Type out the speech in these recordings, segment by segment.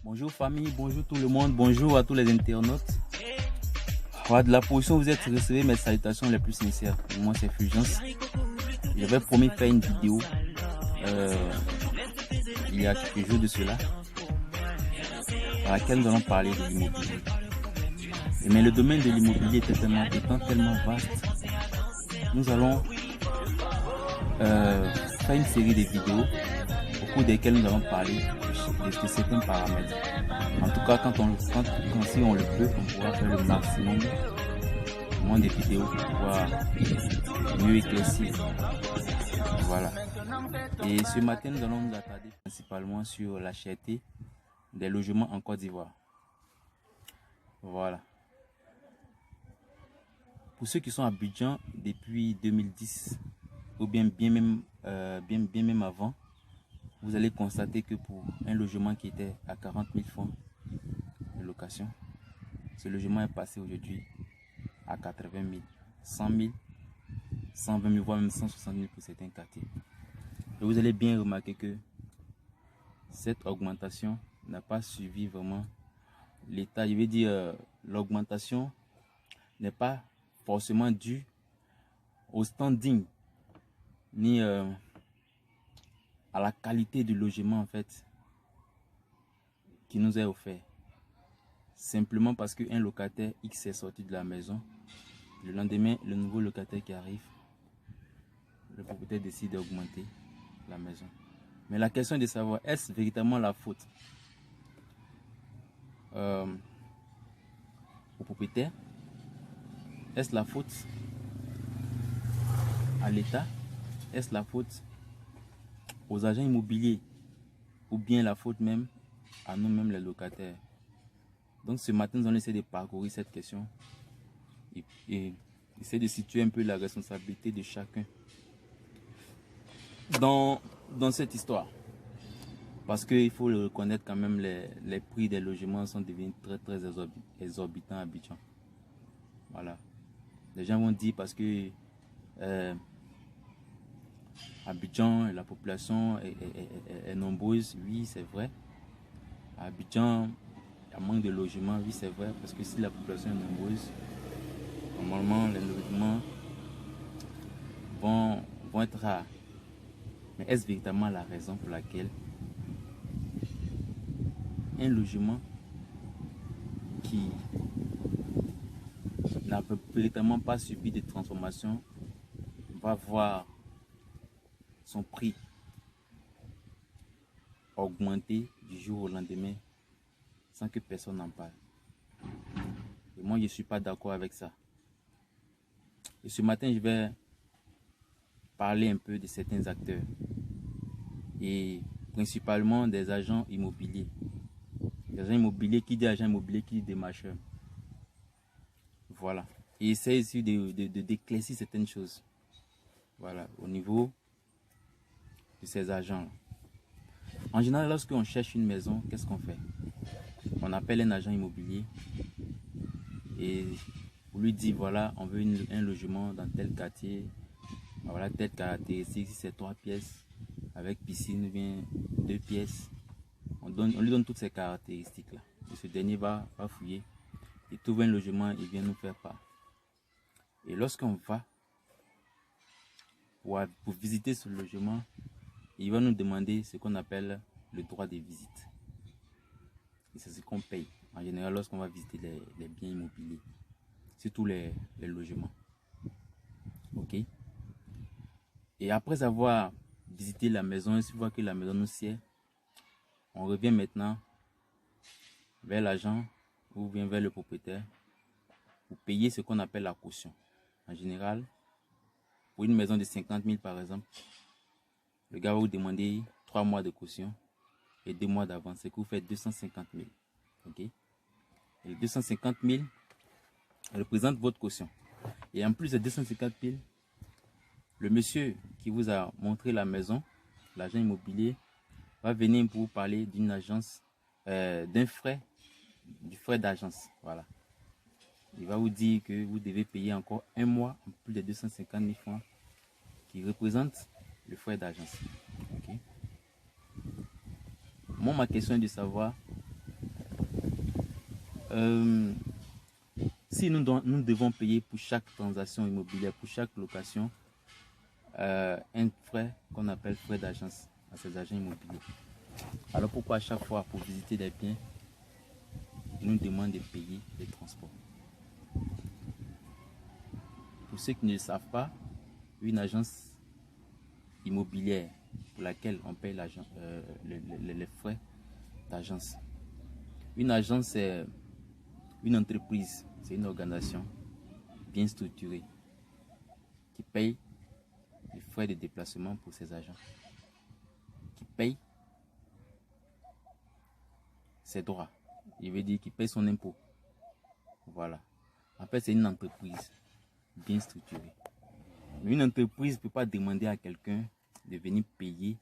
Bonjour famille, bonjour tout le monde, bonjour à tous les internautes. Voilà, de la position où vous êtes, recevez mes salutations les plus sincères. Moi c'est Fulgence. J'avais promis de faire une vidéo il y a quelques jours de cela, dans laquelle nous allons parler de l'immobilier. Mais le domaine de l'immobilier étant tellement vaste, nous allons faire une série de vidéos au cours desquelles nous allons parler de certains paramètres. En tout cas, si on le peut, on pourra faire le maximum moins de vidéos pour pouvoir mieux éclaircir. Voilà. Et ce matin, nous allons nous attarder principalement sur la cherté des logements en Côte d'Ivoire. Voilà. Pour ceux qui sont à Abidjan depuis 2010 ou bien même avant, vous allez constater que pour un logement qui était à 40 000 francs de location, ce logement est passé aujourd'hui à 80 000, 100 000, 120 000, voire même 160 000 pour certains quartiers. Et vous allez bien remarquer que cette augmentation n'a pas suivi vraiment l'état. Je veux dire, l'augmentation n'est pas forcément due au standing ni à la qualité du logement en fait qui nous est offert. Simplement parce qu'un locataire X est sorti de la maison, le lendemain, le nouveau locataire qui arrive, le propriétaire décide d'augmenter la maison. Mais la question est de savoir, est-ce véritablement la faute au propriétaire? Est-ce la faute à l'État? Est-ce la faute aux agents immobiliers? Ou bien la faute même à nous-mêmes les locataires? Donc ce matin, nous allons essayer de parcourir cette question et essayer de situer un peu la responsabilité de chacun dans cette histoire. Parce qu'il faut le reconnaître quand même, les prix des logements sont devenus très exorbitants à Abidjan. Voilà. Les gens vont dire parce que Abidjan, la population est nombreuse. Oui, c'est vrai. À Abidjan, il y a manque de logements. Oui, c'est vrai. Parce que si la population est nombreuse, normalement, les logements vont être rares. Mais est-ce véritablement la raison pour laquelle un logement qui n'a véritablement pas subi de transformation va voir son prix augmenter du jour au lendemain sans que personne n'en parle? Et moi, je ne suis pas d'accord avec ça. Et ce matin, je vais parler un peu de certains acteurs et principalement des agents immobiliers. Des agents immobiliers, qui dit agent immobilier, qui dit démarcheur. Voilà. Et essayer ici de d'éclaircir certaines choses. Voilà, au niveau de ces agents-là. En général, lorsqu'on cherche une maison, qu'est-ce qu'on fait? On appelle un agent immobilier et on lui dit voilà, on veut un logement dans tel quartier, voilà telle caractéristique. Si c'est 3 pièces avec piscine ou bien 2 pièces, on lui donne toutes ces caractéristiques là. Et ce dernier va fouiller, il trouve un logement, il vient nous faire part. Et lorsqu'on va pour visiter ce logement, il va nous demander ce qu'on appelle le droit de visite. Et c'est ce qu'on paye en général lorsqu'on va visiter les biens immobiliers, surtout les logements. Ok. Et après avoir visité la maison, si on voit que la maison nous sied, on revient maintenant vers l'agent ou bien vers le propriétaire pour payer ce qu'on appelle la caution. En général, pour une maison de 50 000 par exemple, le gars va vous demander 3 mois de caution et 2 mois d'avance, c'est que vous faites 250 000. Ok. Et 250 000 représente votre caution. Et en plus de 250 000, le monsieur qui vous a montré la maison, l'agent immobilier, va venir pour vous parler d'une agence, du frais d'agence. Voilà. Il va vous dire que vous devez payer encore 1 mois en plus de 250 000 francs qui représente le frais d'agence. Okay. Moi, ma question est de savoir Si nous devons payer pour chaque transaction immobilière, pour chaque location, un frais qu'on appelle frais d'agence à ces agents immobiliers. Alors pourquoi à chaque fois pour visiter des biens, ils nous demandent de payer les transports? Pour ceux qui ne le savent pas, une agence immobilière pour laquelle on paye les frais d'agence. Une agence, c'est une entreprise, c'est une organisation bien structurée qui paye les frais de déplacement pour ses agents, qui paye ses droits, il veut dire qu'il paye son impôt. Voilà. En fait, c'est une entreprise bien structurée. Mais une entreprise ne peut pas demander à quelqu'un de venir payer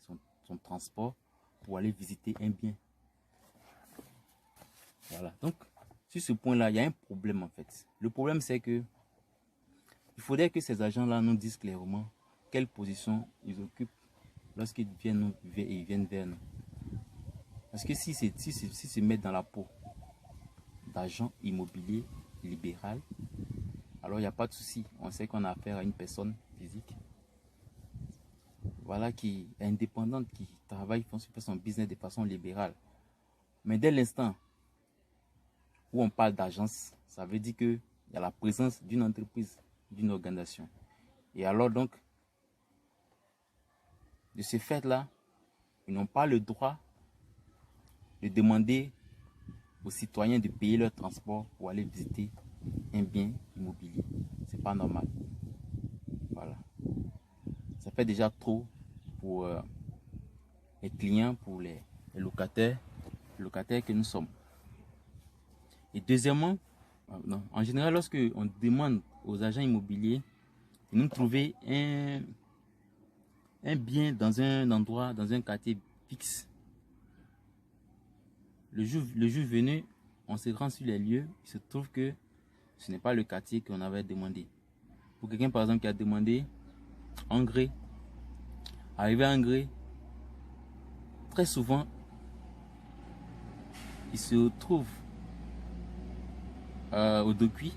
son transport pour aller visiter un bien. Voilà. Donc, sur ce point-là, il y a un problème en fait. Le problème, c'est que il faudrait que ces agents-là nous disent clairement quelle position ils occupent lorsqu'ils viennent vers nous. Parce que si se mettent dans la peau d'agent immobilier libéral, alors il n'y a pas de souci. On sait qu'on a affaire à une personne physique, voilà, qui est indépendante, qui travaille, qui fait son business de façon libérale. Mais dès l'instant où on parle d'agence, ça veut dire qu'il y a la présence d'une entreprise, d'une organisation. Et alors donc, de ce fait-là, ils n'ont pas le droit de demander aux citoyens de payer leur transport pour aller visiter un bien immobilier. C'est pas normal. Voilà. Ça fait déjà trop pour les clients, pour les locataires que nous sommes. Et deuxièmement, en général, lorsque on demande aux agents immobiliers de nous trouver un bien dans un endroit, dans un quartier fixe, le jour venu, on se rend sur les lieux, il se trouve que ce n'est pas le quartier qu'on avait demandé. Pour quelqu'un par exemple qui a demandé Engré, arrivé à Engré, très souvent, il se trouve au Dokuy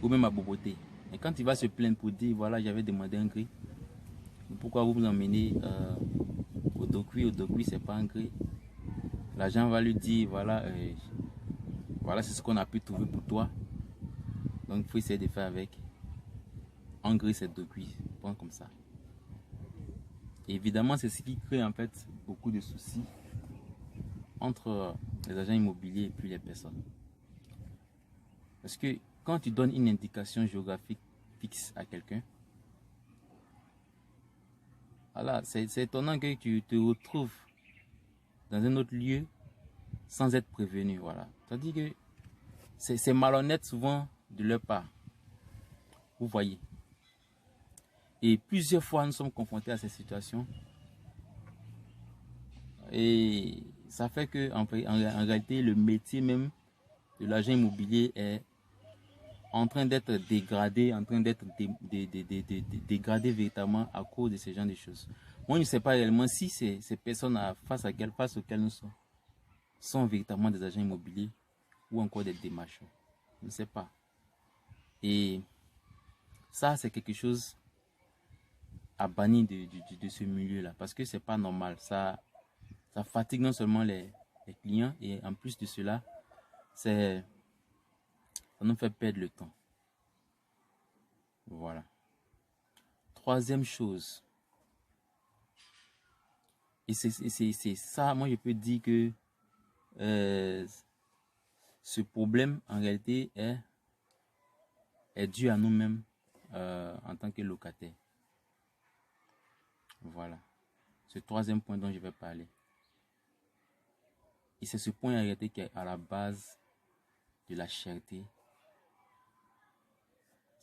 ou même à Boboté. Et quand il va se plaindre pour dire voilà, j'avais demandé Engré, pourquoi vous emmenez au Dokuy c'est pas Engré. L'agent va lui dire voilà, voilà c'est ce qu'on a pu trouver pour toi. Donc il faut essayer de faire avec. Engré c'est Dokuy, point comme ça. Et évidemment c'est ce qui crée en fait beaucoup de soucis entre les agents immobiliers et puis les personnes. Parce que quand tu donnes une indication géographique fixe à quelqu'un, voilà, c'est étonnant que tu te retrouves dans un autre lieu sans être prévenu. Voilà. C'est-à-dire que c'est malhonnête souvent de leur part. Vous voyez. Et plusieurs fois nous sommes confrontés à ces situations. Et ça fait que en réalité le métier même de l'agent immobilier est en train d'être dégradé, en train d'être dégradé véritablement à cause de ce genre de choses. Moi, je ne sais pas réellement si ces personnes face auxquelles nous sommes sont véritablement des agents immobiliers ou encore des démarcheurs. Je ne sais pas. Et ça, c'est quelque chose à bannir de ce milieu-là parce que c'est pas normal. Ça fatigue non seulement les clients et en plus de cela, ça nous fait perdre le temps. Voilà. Troisième chose, et c'est ça, moi je peux dire que ce problème en réalité est dû à nous-mêmes en tant que locataires. Voilà. Ce troisième point dont je vais parler. Et c'est ce point en réalité qui est à la base de la cherté.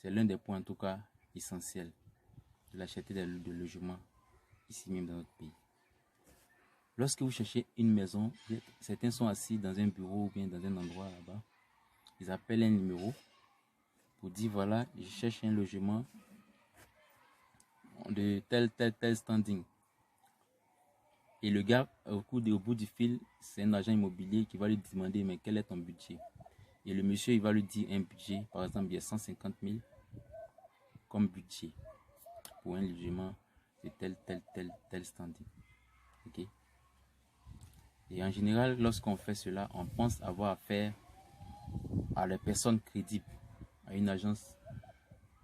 C'est l'un des points en tout cas essentiels de la cherté de logement ici même dans notre pays. Lorsque vous cherchez une maison, certains sont assis dans un bureau ou bien dans un endroit là-bas. Ils appellent un numéro pour dire voilà, je cherche un logement de tel standing. Et le gars, au bout du fil, c'est un agent immobilier qui va lui demander mais quel est ton budget? Et le monsieur, il va lui dire un budget. Par exemple, il y a 150 000 comme budget pour un logement de tel standing. Ok. Et en général, lorsqu'on fait cela, on pense avoir affaire à les personnes crédibles, à une agence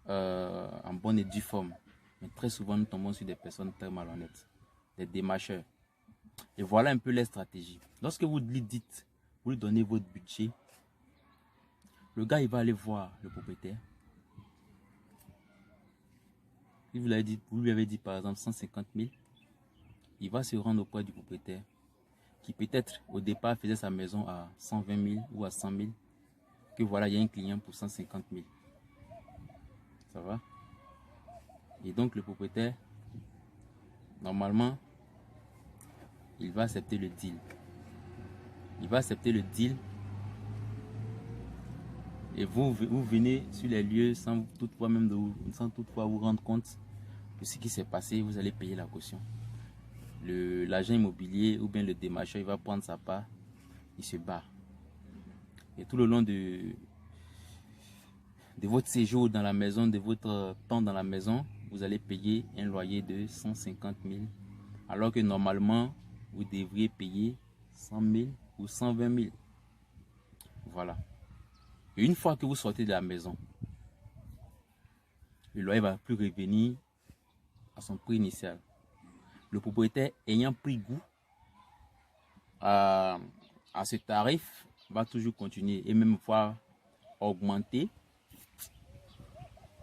en bonne et due forme. Mais très souvent, nous tombons sur des personnes très malhonnêtes, des démarcheurs. Et voilà un peu les stratégies. Lorsque vous lui dites, vous lui donnez votre budget, le gars, il va aller voir le propriétaire. Si vous lui avez dit par exemple 150 000, il va se rendre auprès du propriétaire qui peut-être au départ faisait sa maison à 120 000 ou à 100 000, que voilà, il y a un client pour 150 000. Ça va? Et donc le propriétaire, normalement, il va accepter le deal. Il va accepter le deal et vous venez sur les lieux sans toutefois vous rendre compte de ce qui s'est passé. Vous allez payer la caution. L'agent immobilier ou bien le démarcheur, il va prendre sa part, il se barre. Et tout le long de votre séjour dans la maison, de votre temps dans la maison, vous allez payer un loyer de 150 000, alors que normalement, vous devriez payer 100 000 ou 120 000. Voilà. Et une fois que vous sortez de la maison, le loyer ne va plus revenir à son prix initial. Le propriétaire ayant pris goût à ce tarif va toujours continuer et même voir augmenter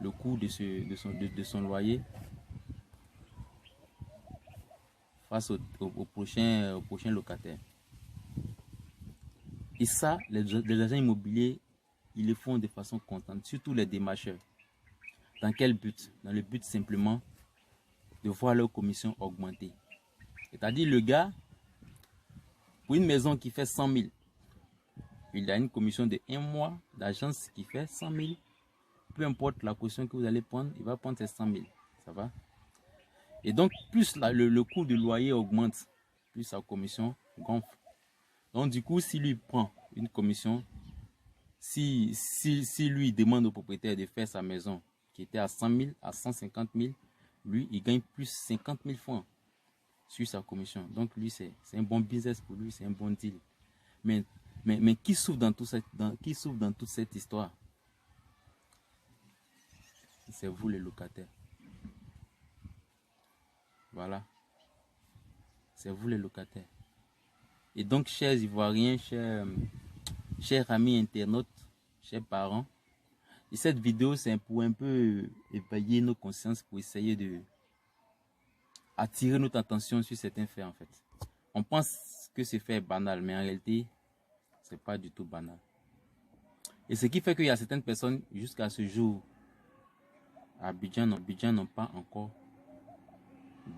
le coût de son loyer face au prochain locataire. Et ça, les agents immobiliers, ils le font de façon constante, surtout les démarcheurs. Dans quel but? Dans le but simplement de voir leur commission augmenter. C'est-à-dire le gars, pour une maison qui fait 100 000, il a une commission de 1 mois d'agence qui fait 100 000. Peu importe la caution que vous allez prendre, il va prendre ses 100 000. Ça va? Et donc, plus le coût du loyer augmente, plus sa commission gonfle. Donc, du coup, si lui prend une commission, si lui demande au propriétaire de faire sa maison qui était à 100 000, à 150 000, lui, il gagne plus 50 000 francs sur sa commission. Donc, lui, c'est un bon business pour lui, c'est un bon deal. Mais qui souffre dans toute cette histoire? C'est vous les locataires. Voilà. C'est vous les locataires. Et donc, chers Ivoiriens, chers amis internautes, chers parents, et cette vidéo, c'est pour un peu éveiller nos consciences, pour essayer de attirer notre attention sur certains faits, en fait. On pense que ce fait est banal, mais en réalité, c'est pas du tout banal. Et ce qui fait qu'il y a certaines personnes, jusqu'à ce jour, à Abidjan n'ont pas encore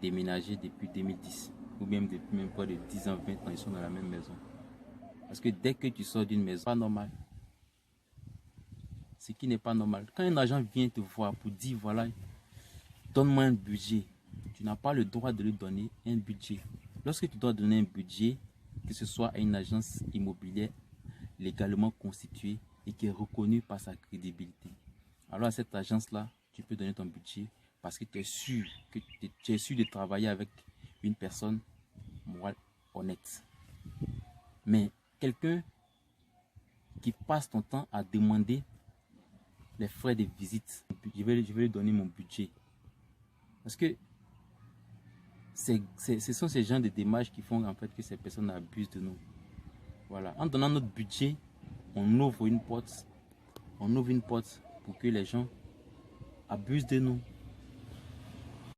déménagé depuis 2010. Ou même depuis même pas de 10 ans, 20 ans, ils sont dans la même maison. Parce que dès que tu sors d'une maison, pas normal. Ce qui n'est pas normal. Quand un agent vient te voir pour dire, voilà, donne-moi un budget, tu n'as pas le droit de lui donner un budget. Lorsque tu dois donner un budget, que ce soit à une agence immobilière légalement constituée et qui est reconnue par sa crédibilité, alors à cette agence-là, tu peux donner ton budget parce que tu es sûr de travailler avec une personne morale, honnête. Mais quelqu'un qui passe ton temps à demander les frais de visite, je vais lui donner mon budget. Parce que ce sont ces gens de démarches qui font en fait que ces personnes abusent de nous. Voilà. En donnant notre budget, on ouvre une porte pour que les gens abusent de nous.